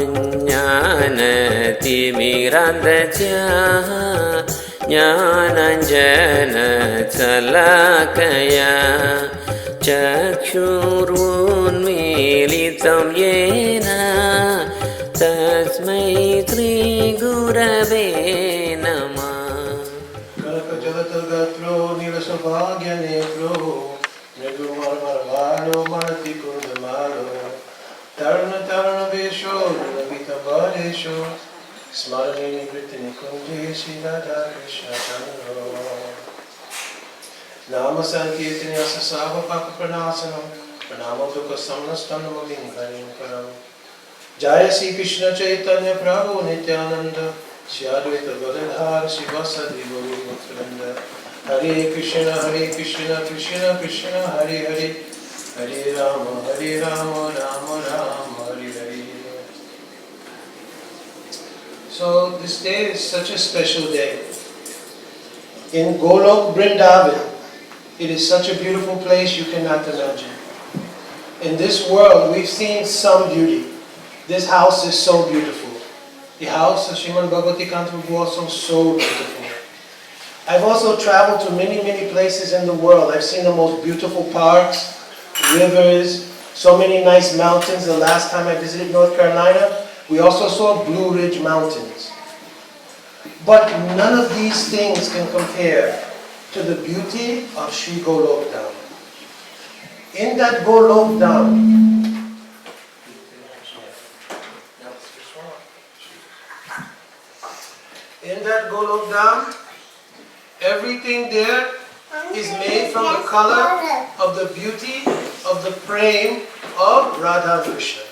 अज्ञानतिमिरान्धस्य ज्ञानाञ्जनशलाकया चक्षुरुन्मीलितं येन तस्मै श्रीगुरवे नमः। कनकजलतगत्रो नीलसौभाग्यनेत्रो मृदुमर्मर्वाणो मणतिकुन्दमालो तरुणतरुणवेशो निलभितबलेशो स्मरणे निवृत्तिनिकुञ्जे श्रीराधा कृष्णचन्द्रो नाम संकीर्तने ससावपापप्रणाशनं प्रणामो दुःखसंनष्टं नमलिङ्गलिङ्गरम्। जय श्री कृष्ण चैतन्य प्रभु नित्यानंद श्री अद्वैत गदाधर शिवासादि गौरभक्तवृंद। हरे कृष्ण कृष्ण कृष्ण हरे हरे, हरे Ram Ram Ram Hare Hare. So this day is such a special day. In Golok Vrindavan, it is such a beautiful place you cannot imagine. In this world we've seen some beauty. This house is so beautiful. The house of Srimad Bhagavati Kantham is also so beautiful. I've also traveled to many places in the world. I've seen the most beautiful parks, rivers, so many nice mountains. The last time I visited North Carolina, we also saw Blue Ridge Mountains. But none of these things can compare to the beauty of Sri Golok Dham. In that Golok Dham, everything there is made from the color of the beauty of the prem of Radha and Krishna.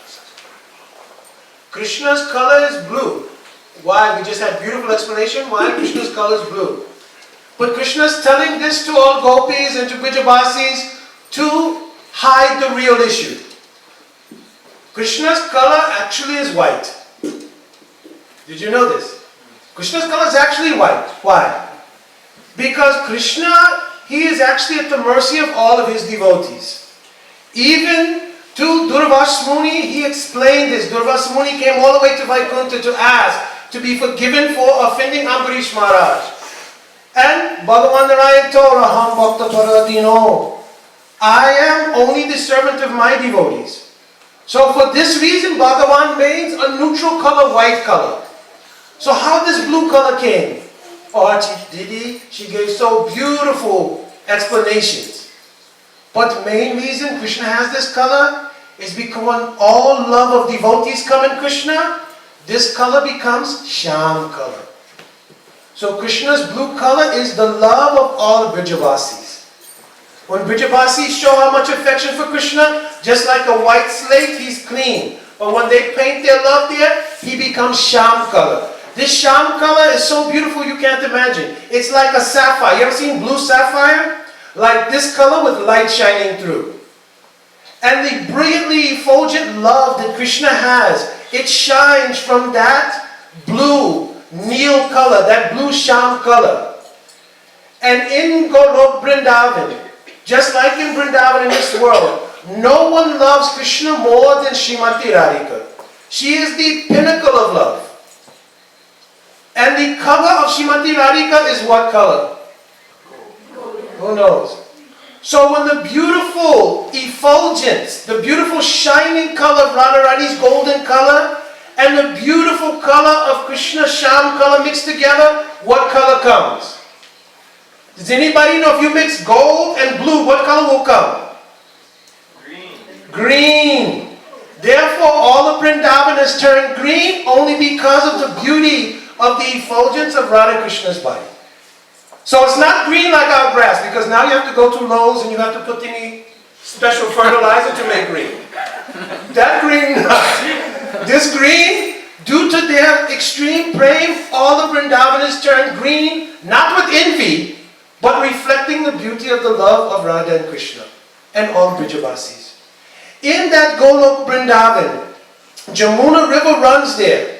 Krishna's color is blue. Why? We just had beautiful explanation why Krishna's color is blue. But Krishna is telling this to all gopis and to Brijabasis to hide the real issue. Krishna's color actually is white. Did you know this? Krishna's color is actually white. Why? Because Krishna, he is actually at the mercy of all of his devotees. Even to Durvasa Muni, he explained this. Durvasa Muni came all the way to Vaikuntha to ask to be forgiven for offending Ambarish Maharaj. And Bhagavan Narayan told Aham Bhakta Paradino, I am only the servant of my devotees. So for this reason, Bhagavan made a neutral color, white color. So how this blue color came? Oh, she gave so beautiful explanations. But main reason Krishna has this color is because when all love of devotees come in Krishna, this color becomes Shyam color. So Krishna's blue color is the love of all Brijabasis. When Brijabasis show how much affection for Krishna, just like a white slate, he's clean. But when they paint their love there, he becomes Shyam color. This Shyam color is so beautiful you can't imagine. It's like a sapphire. You ever seen blue sapphire? Like this color with light shining through. And the brilliantly effulgent love that Krishna has, it shines from that blue Neil color, that blue Shyam color. And in Golok Vrindavan, just like in Vrindavan in this world, no one loves Krishna more than Srimati Radhika. She is the pinnacle of love. And the color of Srimati Radhika is what color? Who knows? So when the beautiful effulgence, the beautiful shining color of Radharani's golden color, and the beautiful color of Krishna's Shyam color mixed together, what color comes? Does anybody know if you mix gold and blue, what color will come? Green. Green. Therefore, all of Vrindavan has turned green only because of the beauty of the effulgence of Radha Krishna's body. So it's not green like our grass, because now you have to go to Lowe's and you have to put any special fertilizer to make green. That green, this green, due to their extreme prem, all of Vrindavan is turned green, not with envy, but reflecting the beauty of the love of Radha and Krishna and all Brijabasis. In that Golok Vrindavan, Jamuna river runs there.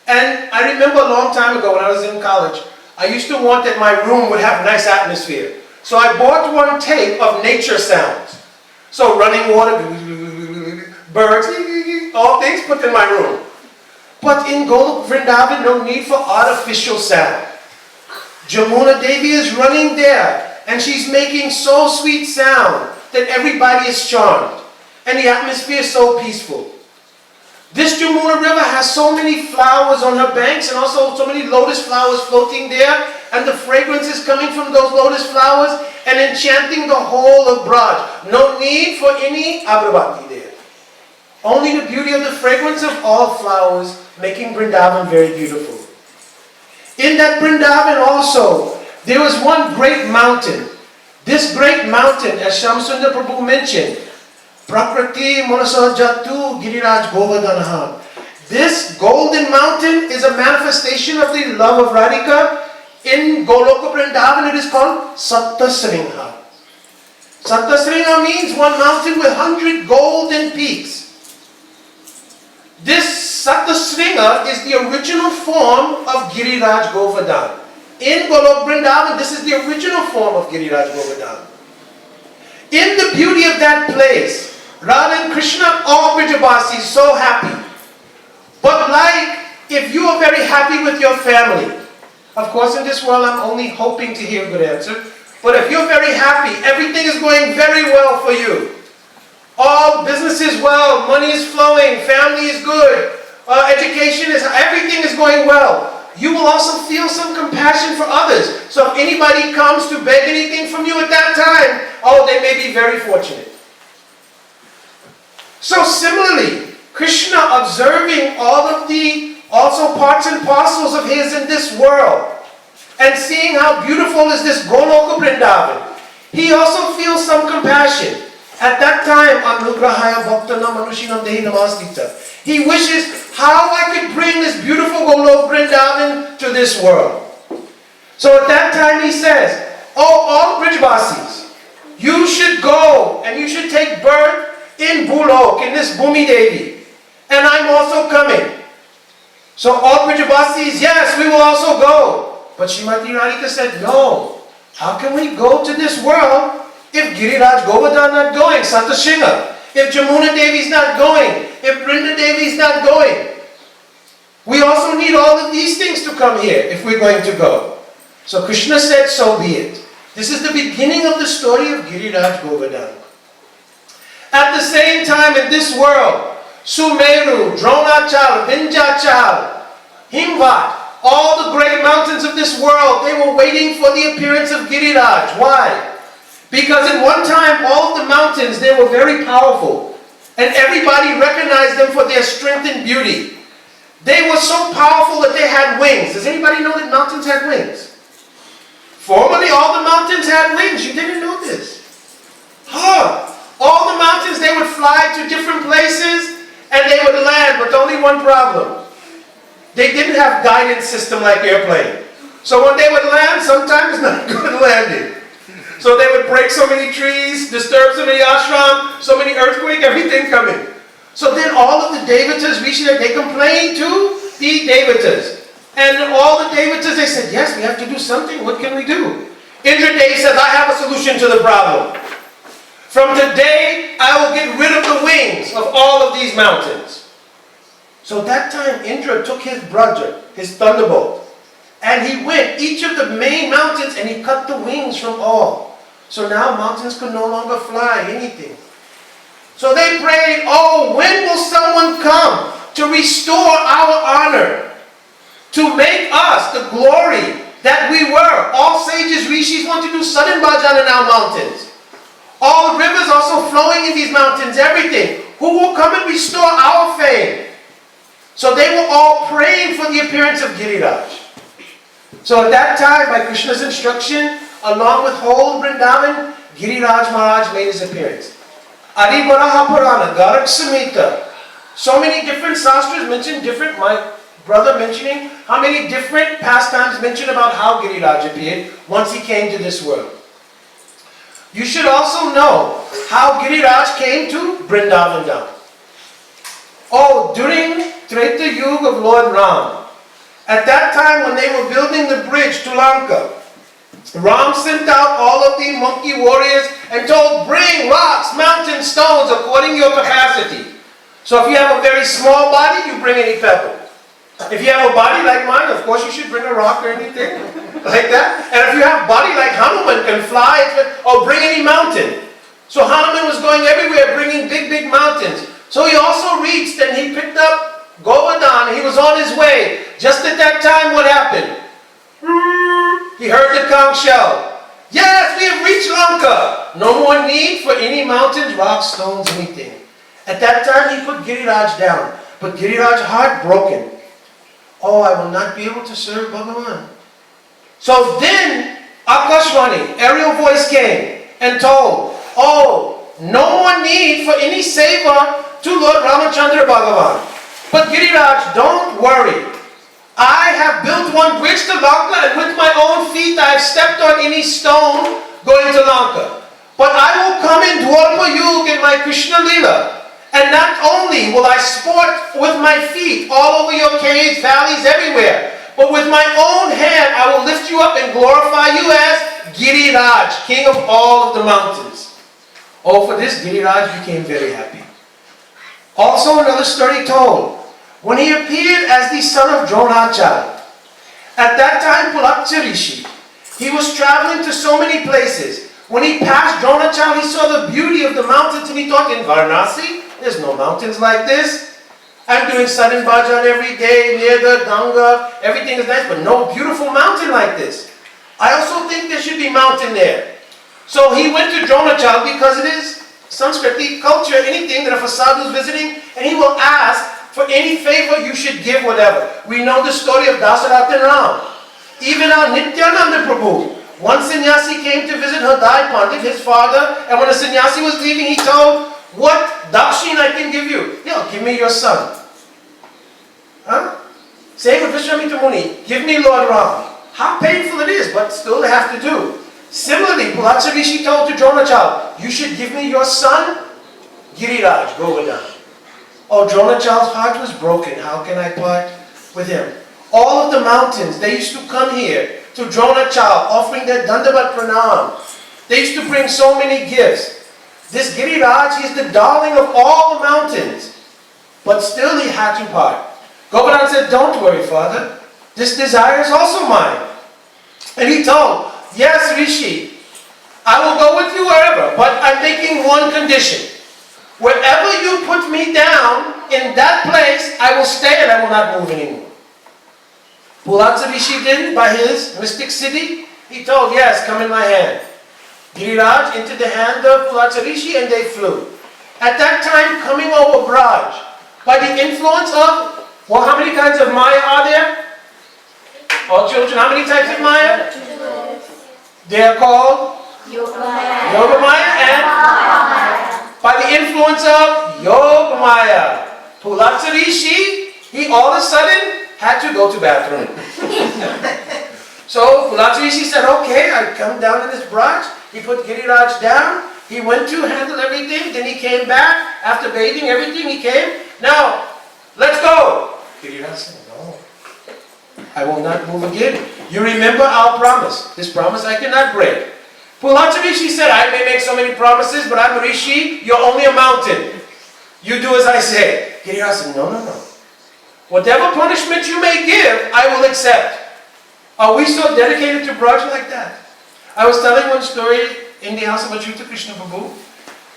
And I remember a long time ago when I was in college, I used to want that my room would have nice atmosphere. So I bought one tape of nature sounds. So running water, birds, all things put in my room. But in Golok Vrindavan, no need for artificial sound. Jamuna Devi is running there, and she's making so sweet sound that everybody is charmed. And the atmosphere is so peaceful. This Jamuna river has so many flowers on her banks, and also so many lotus flowers floating there, and the fragrance is coming from those lotus flowers and enchanting the whole of Braj. No need for any agrabati there. Only the beauty of the fragrance of all flowers making Vrindavan very beautiful. In that Vrindavan also, there was one great mountain. This great mountain, as Shyamasundara Prabhu mentioned, Prakriti Manasajatu Giriraj Govardhanaha. This golden mountain is a manifestation of the love of Radhika. In Goloka Vrindavan it is called Saptasringha. Saptasringha means one mountain with 100 golden peaks. This Saptasringha is the original form of Giriraj Govardhan. In Golok Vrindavan, this is the original form of Giriraj Govardhan. In the beauty of that place, Radha and Krishna, all Brijabasis, so happy. But like if you are very happy with your family, of course in this world I'm only hoping to hear a good answer, but if you're very happy, everything is going very well for you. All business is well, money is flowing, family is good, education is, everything is going well. You will also feel some compassion for others. So if anybody comes to beg anything from you at that time, oh, they may be very fortunate. So similarly, Krishna observing all of the also parts and parcels of his in this world and seeing how beautiful is this Goloka Vrindavan, he also feels some compassion. At that time, Anugrahaya Bhaktana Manushinam Dehi Namastita. He wishes how I could bring this beautiful Goloka Vrindavan to this world. So at that time he says, oh, all Brijvasis, you should go and you should take birth in Bulok, in this Bhumi Devi. And I'm also coming. So all Brijvasis, yes, we will also go. But Srimati Radhika said, no. How can we go to this world if Giriraj Govardhan not going, Satashinga, if Jamuna Devi is not going, if Brinda Devi is not going? We also need all of these things to come here if we're going to go. So Krishna said, so be it. This is the beginning of the story of Giriraj Govardhan. At the same time in this world, Sumeru, Dronachal, Vindhyachal, Himvat, all the great mountains of this world, they were waiting for the appearance of Giriraj. Why? Because at one time, all of the mountains, they were very powerful. And everybody recognized them for their strength and beauty. They were so powerful that they had wings. Does anybody know that mountains had wings? Formerly, all the mountains had wings. You didn't know this. All the mountains, they would fly to different places and they would land, but only one problem. They didn't have guidance system like airplane. So when they would land, sometimes it's not good landing. So they would break so many trees, disturb so many ashram, so many earthquakes, everything coming. So then all of the devatas, they complained to the devatas. And all the devatas, they said, yes, we have to do something. What can we do? Indradev says, I have a solution to the problem. From today, I will get rid of the wings of all of these mountains. So that time, Indra took his Braja, his thunderbolt, and he went each of the main mountains and he cut the wings from all. So now mountains could no longer fly, anything. So they prayed, oh, when will someone come to restore our honor? To make us the glory that we were. All sages, rishis want to do sudden bhajan in our mountains. All rivers also flowing in these mountains, everything. Who will come and restore our fame? So they were all praying for the appearance of Giriraj. So at that time, by Krishna's instruction, along with whole Vrindavan, Giriraj Maharaj made his appearance. Adi Varaha Purana, Garak Samhita. So many different sastras mention different, my brother mentioning how many different pastimes mention about how Giriraj appeared once he came to this world. You should also know how Giriraj came to Vrindavan down. Oh, during Treta Yuga of Lord Ram, at that time when they were building the bridge to Lanka, Ram sent out all of the monkey warriors and told, bring rocks, mountains, stones according to your capacity. So if you have a very small body, you bring any pebble. If you have a body like mine, of course you should bring a rock or anything like that. And if you have a body like Hanuman, can fly or bring any mountain. So Hanuman was going everywhere bringing big, big mountains. So he also reached and he picked up Govardhan. He was on his way. Just at that time, what happened? He heard the conch shell. Yes, we have reached Lanka. No more need for any mountains, rocks, stones, anything. At that time, he put Giriraj down. But Giriraj's heart broken. Oh, I will not be able to serve Bhagavan. So then, Akashvani, aerial voice came and told, oh, no more need for any seva to Lord Ramachandra Bhagavan. But Giriraj, don't worry. I have built one bridge to Lanka and with my own feet I have stepped on any stone going to Lanka. But I will come in Dwarpa Yug in my Krishna Leela. And not only will I sport with my feet all over your caves, valleys, everywhere, but with my own hand I will lift you up and glorify you as Giriraj, king of all of the mountains. Oh, for this Giriraj became very happy. Also another story told. When he appeared as the son of Dronacharya, at that time Pulakya Rishi, he was traveling to so many places. When he passed Dronacharya, he saw the beauty of the mountains and he thought, in Varanasi, there's no mountains like this. I'm doing Sadhan Bhajan every day near the Ganga, everything is nice, but no beautiful mountain like this. I also think there should be mountain there. So he went to Dronacharya because it is Sanskriti culture, anything that if a sadhu is visiting, and he will ask, for any favor you should give whatever. We know the story of Dasaratha and Ram. Even our Nityananda Prabhu. One sannyasi came to visit Hriday Pandit, his father, and when the sannyasi was leaving, he told, what dakshin I can give you? Yeah, give me your son. Huh? Same with Vishwamitra Muni, give me Lord Ram. How painful it is, but still they have to do. Similarly, Pulakya Rishi told to Dronacharya, you should give me your son, Giriraj, Govardhan. Oh, Dronacharya's heart was broken. How can I part with him? All of the mountains, they used to come here to Dronacharya, offering their Dandavat Pranam. They used to bring so many gifts. This Giriraj, he is the darling of all the mountains. But still he had to part. Govardhan said, don't worry, father. This desire is also mine. And he told, yes, Rishi, I will go with you wherever, but I'm making one condition. Wherever you put me down, in that place, I will stay and I will not move anymore. Pulakya Rishi did by his mystic siddhi. He told, yes, come in my hand. Giriraj into the hand of Pulakya Rishi and they flew. At that time, coming over Braj, by the influence of, well, how many kinds of Maya are there? All children, how many types of Maya? They are called Yoga Maya and by the influence of Yoga Maya. Pulakya Rishi, he all of a sudden had to go to bathroom. So Pulakya Rishi said, okay, I come down in this branch. He put Giriraj down. He went to handle everything. Then he came back. After bathing everything, he came. Now, let's go. Giriraj said, no. I will not move again. You remember our promise. This promise I cannot break. Pulakya Rishi said, I may make so many promises, but I'm a Rishi, you're only a mountain. You do as I say. Giriraj said, no, no, no. Whatever punishment you may give, I will accept. Are we so dedicated to Braj like that? I was telling one story in the house of Achyuta Krishna Prabhu.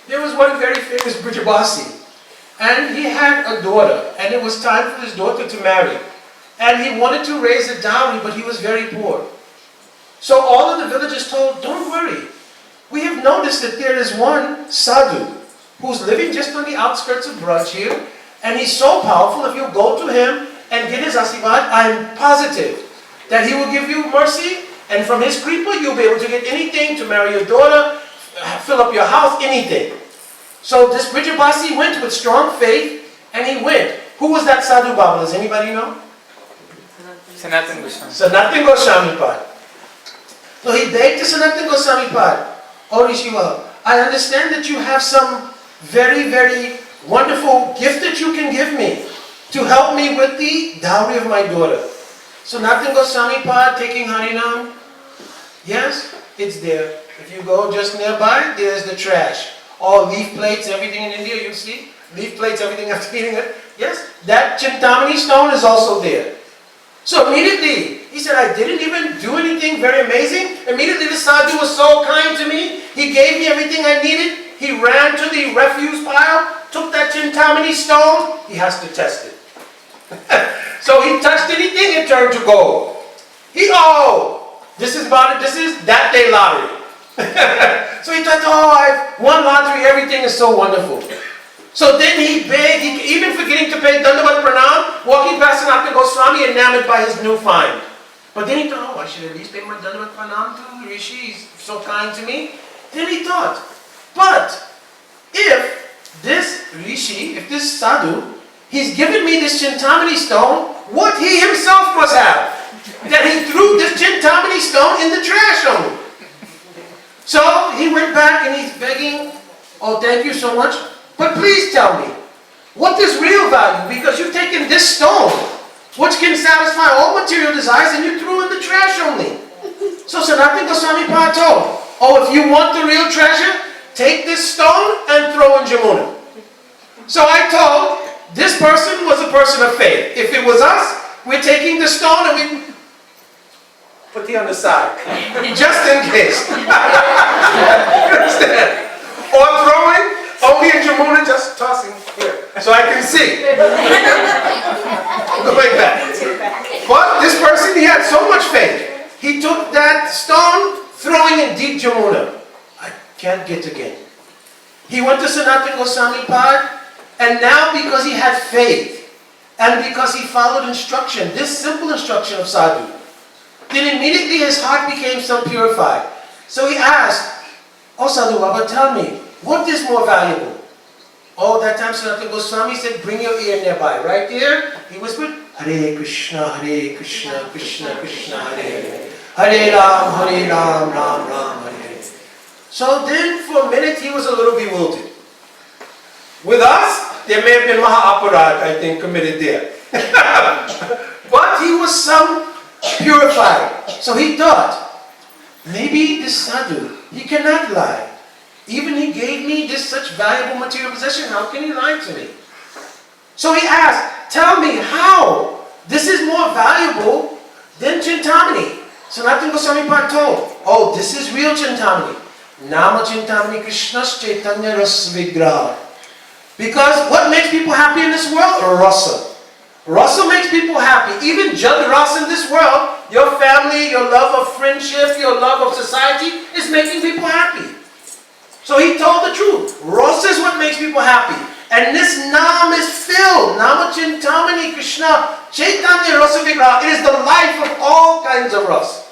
There was one very famous Brijabasi. And he had a daughter, and it was time for his daughter to marry. And he wanted to raise a dowry, but he was very poor. So all of the villagers told, don't worry. We have noticed that there is one sadhu who's living just on the outskirts of Braj here, and he's so powerful, if you go to him and get his asivad, I'm positive that he will give you mercy, and from his kripa you'll be able to get anything, to marry your daughter, fill up your house, anything. So this Brijabasi went with strong faith, and he went. Who was that sadhu Baba? Does anybody know? Sanatan Goswami. Sanatan Goswami Pad. So he begged to Sanatan Goswami Pad, oh Rishiva, I understand that you have some very, very wonderful gift that you can give me to help me with the dowry of my daughter. So Sanatan Goswami Pad taking Harinam, yes, it's there. If you go just nearby, there's the trash. All leaf plates, everything in India, you see. leaf plates, everything after eating it. Yes, that Chintamani stone is also there. So immediately, he said, I didn't even do anything very amazing. Immediately the sadhu was so kind to me. He gave me everything I needed. He ran to the refuse pile, took that Chintamani stone. He has to test it. So he touched anything, it turned to gold. This is that day lottery. So he thought, I've won lottery, everything is so wonderful. So then he begged, even forgetting to pay Dandavat Pranam, walking past Sanatana Goswami, enamored by his new find. But then he thought, I should at least pay my Dandavat Pranam to Rishi, he's so kind to me. Then he thought, but if this Rishi, if this sadhu, he's given me this Chintamani stone, what he himself must have. That he threw this Chintamani stone in the trash only. So he went back and he's begging, thank you so much. But please tell me, what is real value? Because you've taken this stone, which can satisfy all material desires, and you threw in the trash only. So Sanatana Goswami Pa told, if you want the real treasure, take this stone and throw in Jamuna. So I told, this person was a person of faith. If it was us, we're taking the stone and we put it on the side, just in case. You understand? Or throwing. Only in Jamuna, just tossing here, so I can see. Going back. But this person, he had so much faith. He took that stone, throwing in deep Jamuna. I can't get again. He went to Sanatana Goswami Pad, and now because he had faith, and because he followed instruction, this simple instruction of sadhu, then immediately his heart became so purified. So he asked, Sadhu Baba, tell me, what is more valuable? That time Sanatana Goswami said, bring your ear nearby. Right there, he whispered, Hare Krishna, Krishna Krishna, Hare Hare. Hare Ram, Ram, Hare Hare. So then for a minute he was a little bewildered. With us, there may have been Maha-aparad, I think, committed there. But he was some purified. So he thought, maybe this sadhu, he cannot lie. Even he gave me this such valuable material possession, how can he lie to me? So he asked, tell me how this is more valuable than Chintamani. Sanatana Goswami Pa told, this is real Chintamani. Nama Chintamani Krishna's Chaitanya Ras Vigraha. Because what makes people happy in this world? Rasa. Rasa makes people happy. Even Jad Rasa in this world, your family, your love of friendship, your love of society is making people happy. So he told the truth. Rasa is what makes people happy. And this Nam is filled. Nama Chintamani Krishna Chaitanya Rasa Vigraha. It is the life of all kinds of rasa.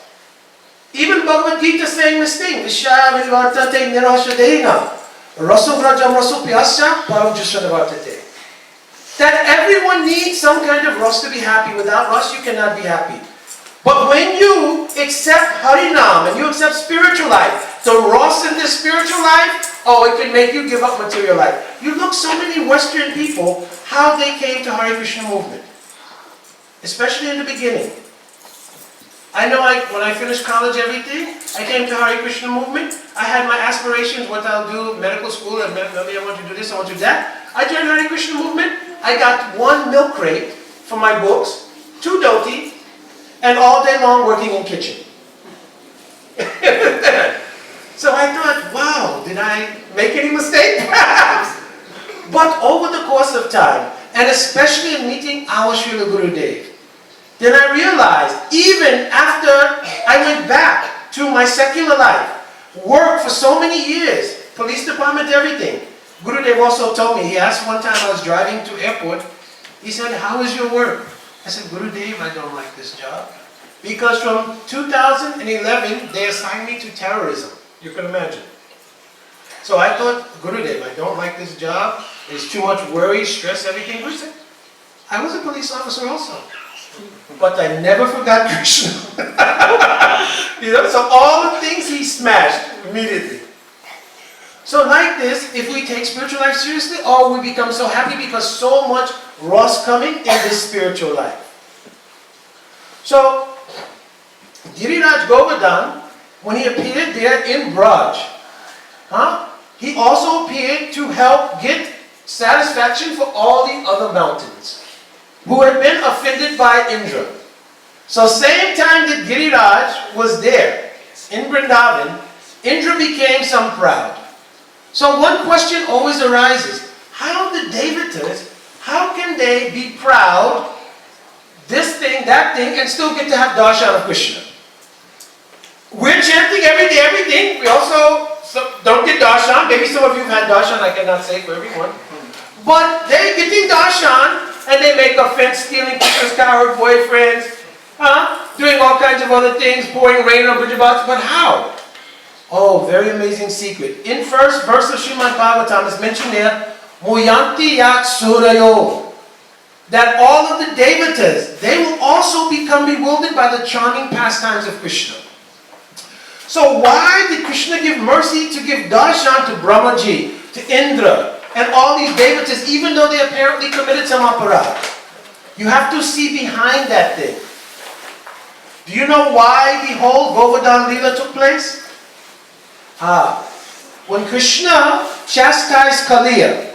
Even Bhagavad Gita saying this thing. Vishaya Vivartate Nirashadena. Rasovrajam Rasopyasya Param Jashanavartate. That everyone needs some kind of rasa to be happy. Without rasa you cannot be happy. But when you accept Harinam and you accept spiritual life, the rasa in this spiritual life, it can make you give up material life. You look so many Western people, how they came to Hare Krishna movement. Especially in the beginning. I know when I finished college, everything, I came to Hare Krishna movement. I had my aspirations, what I'll do, medical school, and maybe I want to do this, I want to do that. I joined Hare Krishna movement. I got 1 milk crate for my books, 2 dhoti, and all day long working in kitchen. So I thought, wow, did I make any mistake? Perhaps. But over the course of time, and especially in meeting our Srila Gurudev, then I realized, even after I went back to my secular life, worked for so many years, police department, everything. Gurudev also told me, he asked one time I was driving to airport, he said, how is your work? I said, Gurudev, I don't like this job. Because from 2011, they assigned me to terrorism. You can imagine. So I thought, Gurudev, I don't like this job. There's too much worry, stress, everything. He said, I was a police officer also. But I never forgot Krishna. So all the things he smashed immediately. So like this, if we take spiritual life seriously, we become so happy because so much rasa coming in this spiritual life. So, Giriraj Govardhan, when he appeared there in Braj, he also appeared to help get satisfaction for all the other mountains who had been offended by Indra. So same time that Giriraj was there in Vrindavan, Indra became some proud. So one question always arises, how the Devatas, how can they be proud, this thing, that thing, and still get to have darshan of Krishna? We're chanting every day, everything. We also don't get darshan. Maybe some of you have had darshan, I cannot say for everyone. But they're getting darshan, and they make offense, stealing Krishna's cowherd boyfriends, doing all kinds of other things, pouring rain on Brajabhats. But how? Oh, very amazing secret. In first verse of Srimad Bhagavatam is mentioned there, Muyanti Yat Surayo, that all of the Devatas, they will also become bewildered by the charming pastimes of Krishna. So why did Krishna give mercy to give darshan to Brahmaji, to Indra, and all these Devatas, even though they apparently committed some aparadh? You have to see behind that thing. Do you know why the whole Govardhan Leela took place? When Krishna chastised Kaliya,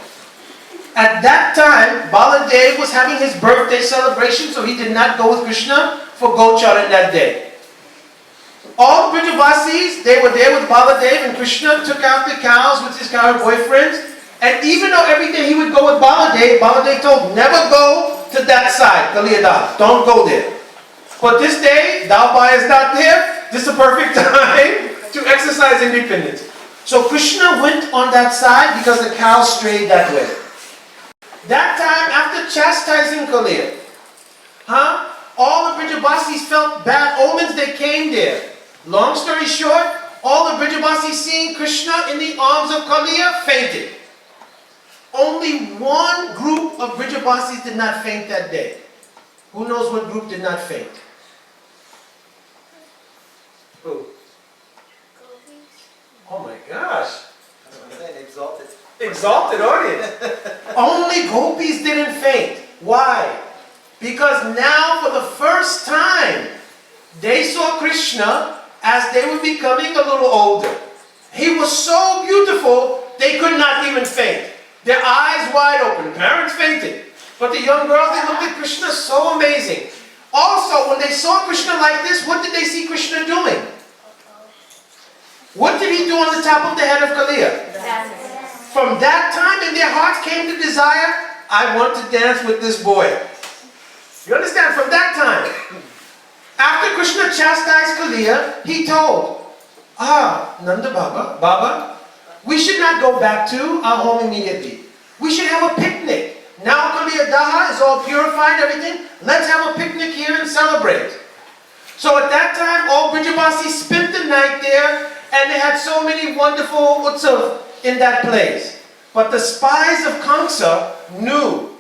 at that time, Baladev was having his birthday celebration, so he did not go with Krishna for Gocharan that day. All Brajavasis, they were there with Baladev, and Krishna took out the cows with his cowherd boyfriends. And even though every day he would go with Baladev, Baladev told, never go to that side, Kaliyada. Don't go there. But this day, Dalbai is not there. This is a perfect time to exercise independence. So Krishna went on that side because the cows strayed that way. That time, after chastising Kaliya, all the Brajavasis felt bad omens, they came there. Long story short, all the Brajavasis seeing Krishna in the arms of Kaliya fainted. Only one group of Brajavasis did not faint that day. Who knows what group did not faint? Who? Oh my gosh. Exalted. Exalted audience. Only gopis didn't faint. Why? Because now for the first time, they saw Krishna as they were becoming a little older. He was so beautiful, they could not even faint. Their eyes wide open. Parents fainted. But the young girls, they looked at Krishna so amazing. Also, when they saw Krishna like this, what did they see Krishna doing? What did he do on the top of the head of Kaliya? From that time in their hearts came the desire, I want to dance with this boy. You understand? From that time. After Krishna chastised Kaliya, he told, Nanda Baba, we should not go back to our home immediately. We should have a picnic. Now Kaliya Daha is all purified, everything. Let's have a picnic here and celebrate. So at that time, all Brajavasis spent the night there, and they had so many wonderful utsav in that place. But the spies of Kamsa knew,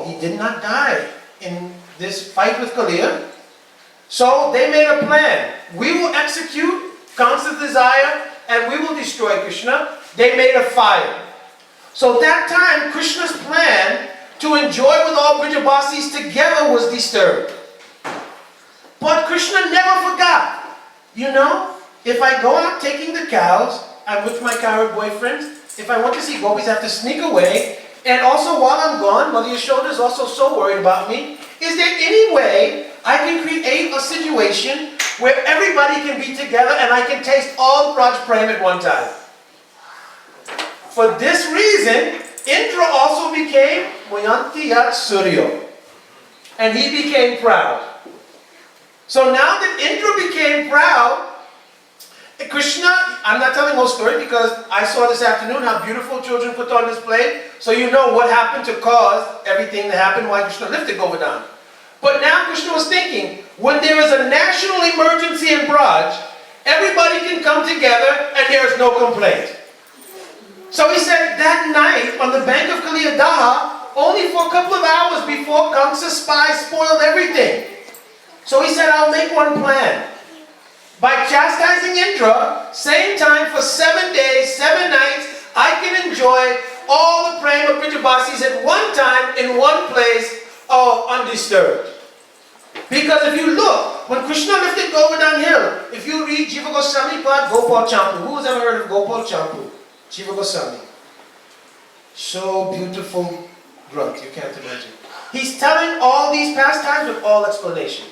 he did not die in this fight with Kaliya. So they made a plan. We will execute Kamsa's desire and we will destroy Krishna. They made a fire. So that time, Krishna's plan to enjoy with all Brajavasis together was disturbed. But Krishna never forgot. You know, if I go out taking the cows, I'm with my cowherd boyfriends. If I want to see gopis, I have to sneak away. And also while I'm gone, Mother Yashoda is also so worried about me. Is there any way I can create a situation where everybody can be together and I can taste all Raj Prem at one time? For this reason, Indra also became Muyanti Yat Suryo. And he became proud. So now that Indra became proud, Krishna, I'm not telling the whole story because I saw this afternoon how beautiful children put on display. So you know what happened to cause everything that happened, why Krishna lifted Govardhan. But now Krishna was thinking, when there is a national emergency in Braj, everybody can come together and there is no complaint. So he said that night on the bank of Kaliya Daha, only for a couple of hours before Kamsa's spies spoiled everything. So he said, I'll make one plan. By chastising Indra, same time for 7 days, 7 nights, I can enjoy all the prema of Brajavasis at one time, in one place, undisturbed. Because if you look, when Krishna lifted Govardhan Hill, if you read Jiva Goswami Pad, Gopal Champu. Who has ever heard of Gopal Champu? Jiva Goswami. So beautiful grunt, you can't imagine. He's telling all these pastimes with all explanation.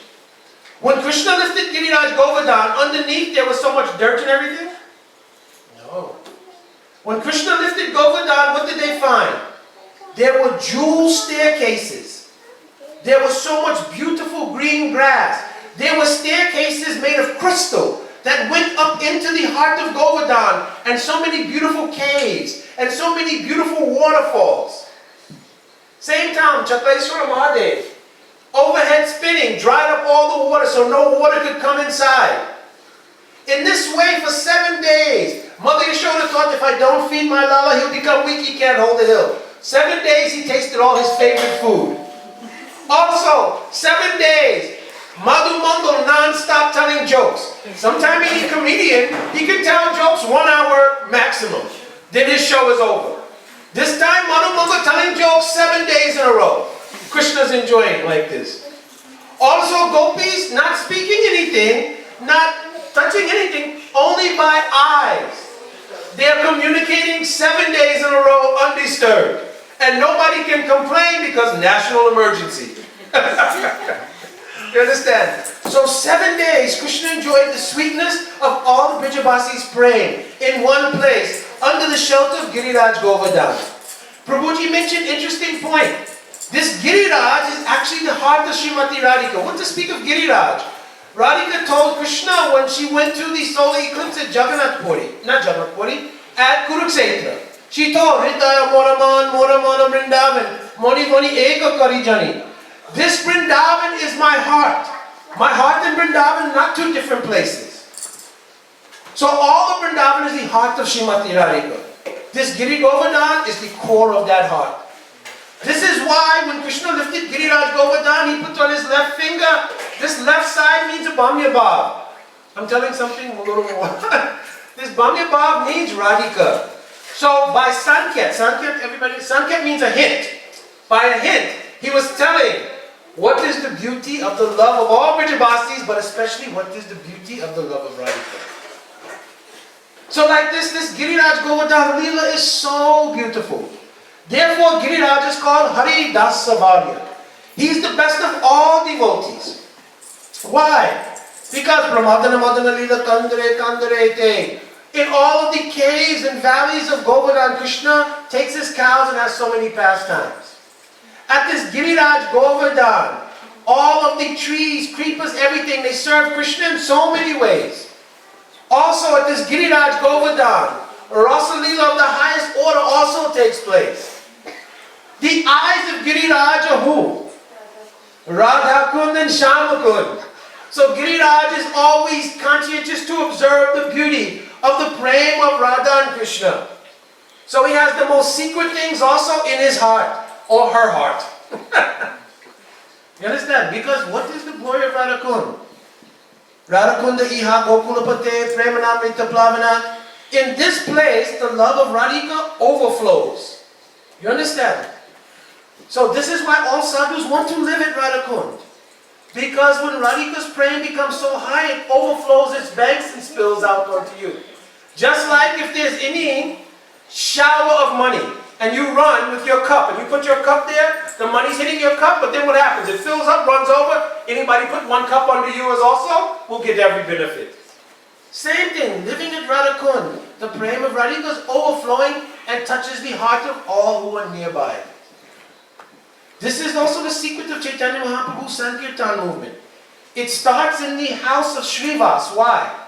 When Krishna lifted Giriraj Govardhan, underneath there was so much dirt and everything? No. When Krishna lifted Govardhan, what did they find? There were jewel staircases. There was so much beautiful green grass. There were staircases made of crystal that went up into the heart of Govardhan, and so many beautiful caves, and so many beautiful waterfalls. Same time, Chakreshwara Mahadev, overhead spinning, dried up all the water so no water could come inside. In this way for 7 days, Mother Yashoda thought if I don't feed my Lala, he'll become weak, he can't hold the hill. 7 days he tasted all his favorite food. Also, 7 days, Madhu Mangal non-stop telling jokes. Sometime any comedian, he can tell jokes 1 hour maximum. Then his show is over. This time, Madhu Mangal telling jokes 7 days in a row. Krishna's enjoying like this. Also, gopis not speaking anything, not touching anything, only by eyes. They are communicating 7 days in a row undisturbed. And nobody can complain because national emergency. You understand? So 7 days, Krishna enjoyed the sweetness of all the Brijabasis praying in one place, under the shelter of Giriraj Govardhan. Prabhuji mentioned interesting point. This Giriraj is actually the heart of Srimati Radhika. What to speak of Giriraj? Radhika told Krishna when she went to the solar eclipse at Jagannath Puri, not Jagannath Puri, at Kurukshetra. She told, Hridaya Moraman, Moramana Vrindavan, Moni Moni Eka Karijani. This Vrindavan is my heart. My heart and Vrindavan, not two different places. So all of Vrindavan is the heart of Srimati Radhika. This Giri Govardhan is the core of that heart. This is why when Krishna lifted Giriraj Govardhan, he put on his left finger. This left side means a Bamya Bhav. I'm telling something a little more. This Bamya Bhav means Radhika. So by Sanket, everybody, Sanket means a hint. By a hint, he was telling what is the beauty of the love of all Brijabasis, but especially what is the beauty of the love of Radhika. So like this Giriraj Govardhan Leela is so beautiful. Therefore Giriraj is called Hari Dasa. He's the best of all devotees. Why? Because Pramadana Madana Leela Kandare Kandare Te. In all of the caves and valleys of Govardhan, Krishna takes his cows and has so many pastimes. At this Giriraj Govardhan, all of the trees, creepers, everything, they serve Krishna in so many ways. Also at this Giriraj Govardhan, Rasa Leela of the highest order also takes place. The eyes of Giriraj are who? Radha-Kund and Shyamakund. So Giriraj is always conscientious to observe the beauty of the prema of Radha and Krishna. So he has the most secret things also in his heart, or her heart. You understand? Because what is the glory of Radha-Kund? Radha-Kunda iha gokulapate premanamrita plavana. In this place, the love of Radhika overflows. You understand? So this is why all sadhus want to live at Radha-Kund. Because when Radhika's praying becomes so high, it overflows its banks and spills out onto you. Just like if there's any shower of money, and you run with your cup, and you put your cup there, the money's hitting your cup, but then what happens? It fills up, runs over. Anybody put one cup under you as also will get every benefit. Same thing, living at Radha-Kund, the prema of Radhika is overflowing and touches the heart of all who are nearby. This is also the secret of Chaitanya Mahaprabhu's Sankirtan movement. It starts in the house of Srivas. Why?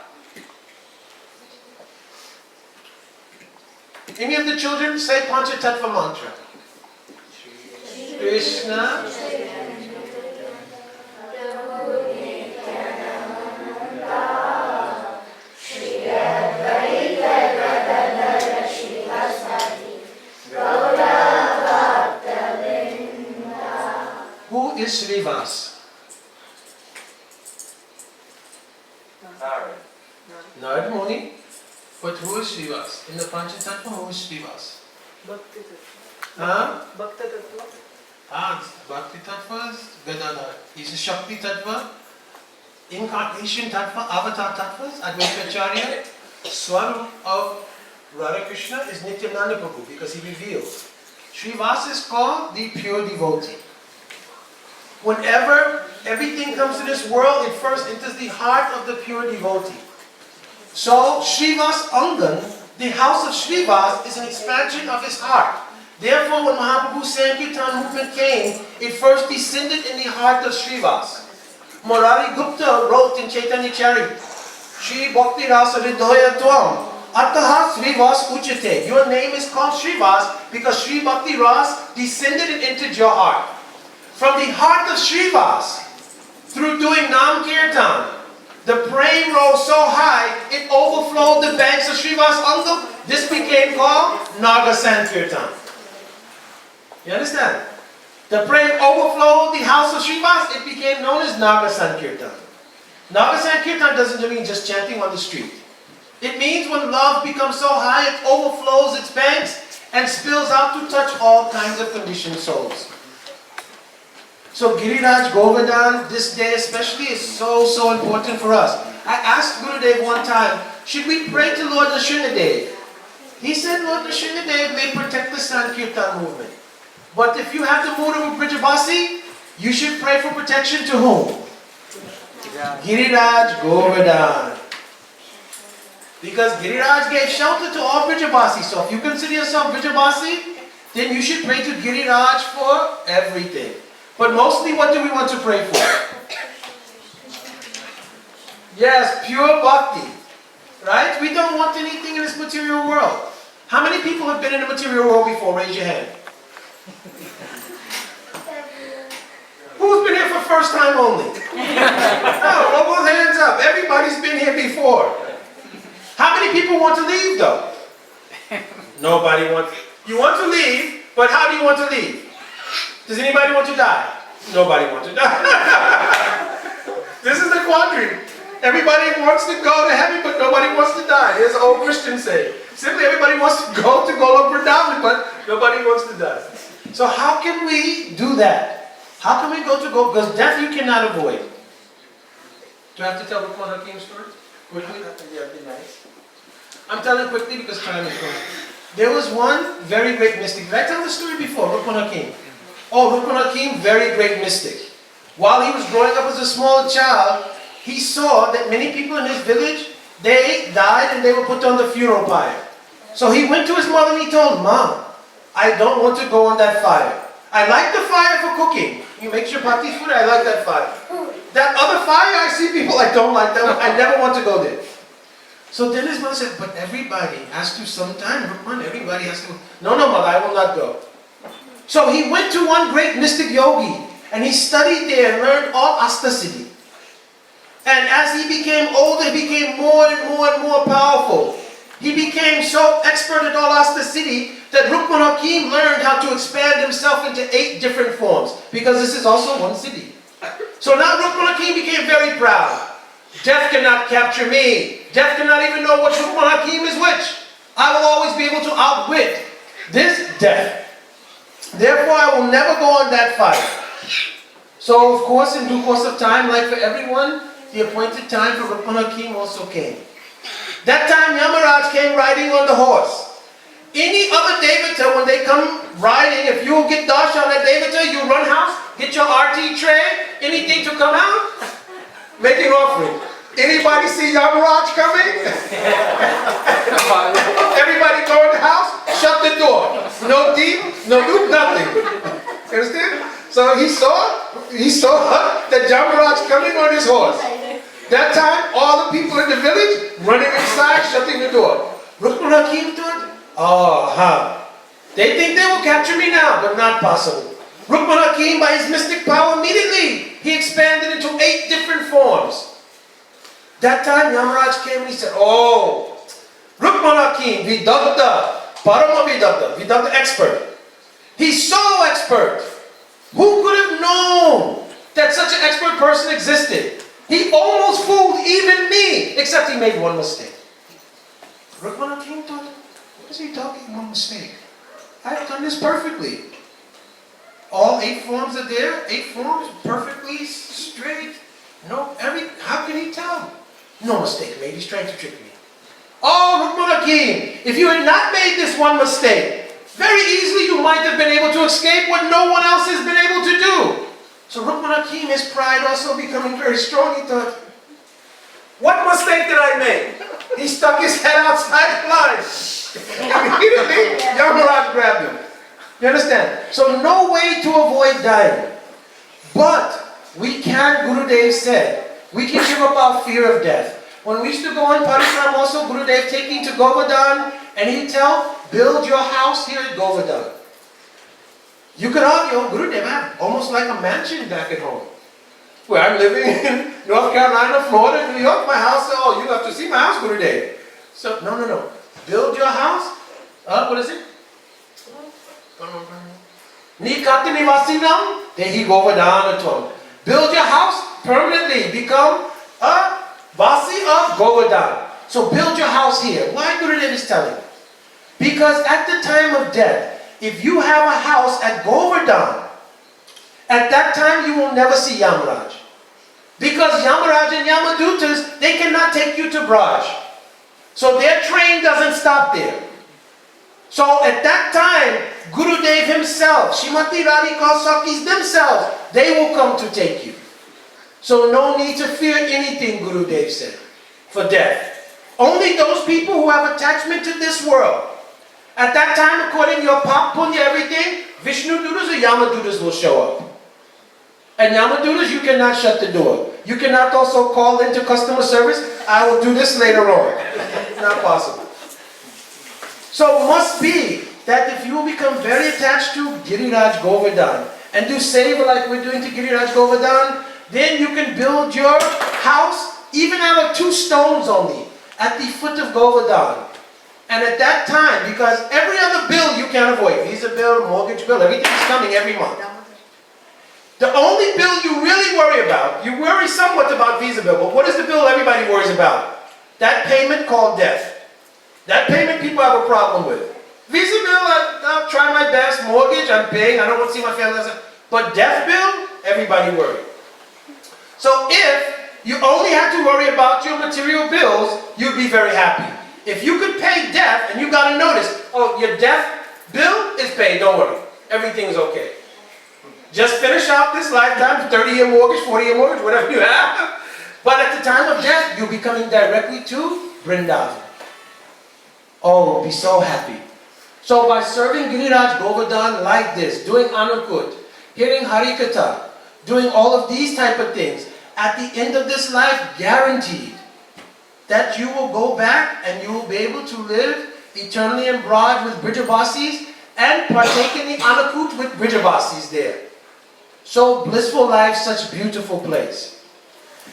Any of the children say Panchatattva mantra. Krishna. Who is Srivas? Narad Muni. But who is Srivas? In the Panchatattva, who is Srivas? Bhakti Tattva. Huh? Bhakti Tattva. Bhakti Tattva is Gadadhar. He's a Shakti Tattva, Incarnation Tattva, Avatar Tattvas, Advaitacharya. Swarup of Radha Krishna is Nityananda Prabhu because he reveals. Srivas is called the pure devotee. Whenever everything comes to this world, it first enters the heart of the pure devotee. So Srivas Angan, the house of Srivas, is an expansion of his heart. Therefore, when Mahaprabhu's Sankirtan movement came, it first descended in the heart of Srivas. Murari Gupta wrote in Chaitanya Chari, Shri Bhakti Rasa Hridaya Tvam, Ataha Srivas Uchate. Your name is called Srivas because Shri Bhakti Ras descended and entered your heart. From the heart of Srivas, through doing Nam Kirtan, the prem rose so high, it overflowed the banks of Srivas Angam. This became called Naga Sankirtan. You understand? The prem overflowed the house of Srivas, it became known as Naga Sankirtan. Naga Sankirtan doesn't mean just chanting on the street. It means when love becomes so high, it overflows its banks and spills out to touch all kinds of conditioned souls. So Giriraj Govardhan, this day especially, is so important for us. I asked Gurudev one time, should we pray to Lord Nrsimhadev? He said Lord Nrsimhadev may protect the Sankirtan movement. But if you have the mood of a Brijavasi, you should pray for protection to whom? Giriraj Govardhan. Because Giriraj gave shelter to all Brijavasis. So if you consider yourself Brijavasi, then you should pray to Giriraj for everything. But mostly, what do we want to pray for? Yes, pure bhakti. Right? We don't want anything in this material world. How many people have been in the material world before? Raise your hand. Who's been here for first time only? No, roll both hands up. Everybody's been here before. How many people want to leave though? Nobody wants. You want to leave, but how do you want to leave? Does anybody want to die? Nobody wants to die. This is the quandary. Everybody wants to go to heaven, but nobody wants to die. Here's an old Christian saying. Simply everybody wants to go to Golok Vrindavan, but nobody wants to die. So how can we do that? How can we go to Golok? Because death you cannot avoid. Do I have to tell Rukman Hakim's story? Quickly? That'd be nice. I'm telling quickly because time is going. There was one very great mystic. Did I tell the story before? Rukman Hakim. Oh, Rukman Hakim, very great mystic. While he was growing up as a small child, he saw that many people in his village, they died and they were put on the funeral pyre. So he went to his mother and he told, Mom, I don't want to go on that fire. I like the fire for cooking. You make chapati food, I like that fire. That other fire, I see people, I don't like that. I never want to go there. So then his mother said, but everybody has to sometime. Rukman, everybody has to. No, mother, I will not go. So he went to one great mystic yogi and he studied there and learned all Astasiddhi. And as he became older, he became more and more powerful. He became so expert at all Astasiddhi that Rukman Hakim learned how to expand himself into 8 different forms. Because this is also one siddhi. So now Rukman Hakim became very proud. Death cannot capture me. Death cannot even know which Rukman Hakim is which. I will always be able to outwit this death. Therefore, I will never go on that fire. So, of course, in due course of time, like for everyone, the appointed time for Rukman Hakim also came. That time, Yamaraj came riding on the horse. Any other Devata, when they come riding, if you get darshan on that Devata, you run house, get your RT tray, anything to come out, make an offering. Anybody see Yamaraj coming? Everybody go in the house, shut the door. No deep, no loop, nothing. You understand? So he saw that Yamaraj coming on his horse. That time, all the people in the village running inside, shutting the door. Rukman Hakim thought, they think they will capture me now, but not possible. Rukman Hakim, by his mystic power, immediately, he expanded into 8 different forms. That time, Yamaraj came and he said, oh, Rukman Hakim, Vidagda, Parama Vidagda, Vidagda expert. He's so expert. Who could have known that such an expert person existed? He almost fooled even me, except he made one mistake. Rukman Hakim thought, what is he talking, one mistake? I've done this perfectly. All 8 forms are there, 8 forms, perfectly straight. No, how can he tell? No mistake made, he's trying to trick me. Oh, Rukman Hakim, if you had not made this one mistake, Very easily you might have been able to escape what no one else has been able to do. So Rukman Hakim, his pride also becoming very strong, he thought, what mistake did I make? He stuck his head outside the line. Immediately, Yamaraj grabbed him. You understand? So no way to avoid dying. But we can, Gurudev said, we can give up our fear of death. When we used to go on Parikram also, Gurudev taking to Govardhan, and he'd tell, build your house here at Govardhan. You could argue, oh, Gurudev, I have almost like a mansion back at home. Where I'm living in North Carolina, Florida, New York, my house, oh, you have to see my house, Gurudev. So, no. Build your house. What is it? Nikati Nivasinam, Dehi Govardhan Atom. Build your house permanently. Become a Vasi of Govardhan. So build your house here. Why Gurudev is telling? Because at the time of death, if you have a house at Govardhan, at that time you will never see Yamaraj. Because Yamaraj and Yamadutas, they cannot take you to Braj. So their train doesn't stop there. So at that time, Gurudev himself, Srimati Radhi Kausakis themselves, they will come to take you. So no need to fear anything, Gurudev said, for death. Only those people who have attachment to this world. At that time, according to your Pap, Punya, everything, Vishnu Dutas or Yamadutas will show up. And Yamadutas, you cannot shut the door. You cannot also call into customer service. I will do this later on. It's not possible. So it must be that if you become very attached to Giriraj Govardhan and do seva like we're doing to Giriraj Govardhan, then you can build your house even out of 2 stones only at the foot of Govardhan. And at that time, because every other bill you can avoid, visa bill, mortgage bill, everything is coming every month. The only bill you really worry about, you worry somewhat about visa bill, but what is the bill everybody worries about? That payment called death. That payment people have a problem with. Visa bill, I'll try my best. Mortgage, I'm paying. I don't want to see my family. But death bill, everybody worries. So if you only had to worry about your material bills, you'd be very happy. If you could pay death and you got a notice, oh, your death bill is paid, don't worry. Everything is okay. Just finish out this lifetime, 30-year mortgage, 40-year mortgage, whatever you have. But at the time of death, you'll be coming directly to Vrindavan. Oh, be so happy. So by serving Giriraj Govardhan like this, doing Anukut, hearing Hari Katha, doing all of these type of things, at the end of this life, guaranteed that you will go back and you will be able to live eternally in Braj with Brijabasis and partake in the Anukut with Brijabasis there. So blissful life, such a beautiful place.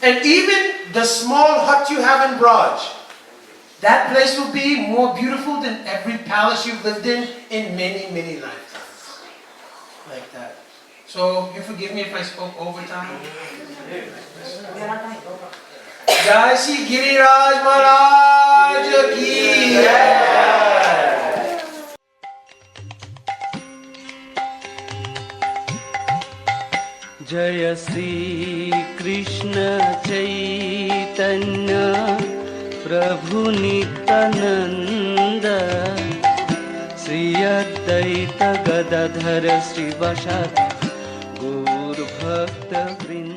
And even the small hut you have in Braj, that place will be more beautiful than every palace you've lived in many, many lifetimes. Like that. So, you forgive me if I spoke overtime? Jai Shri Giriraj Maharaj Ki Jai. Jaya Shri Krishna Chaitanya Prabhu Nityananda Shri Advaita Gadadhara Shri Vasat Gaur Bhakta Vrinda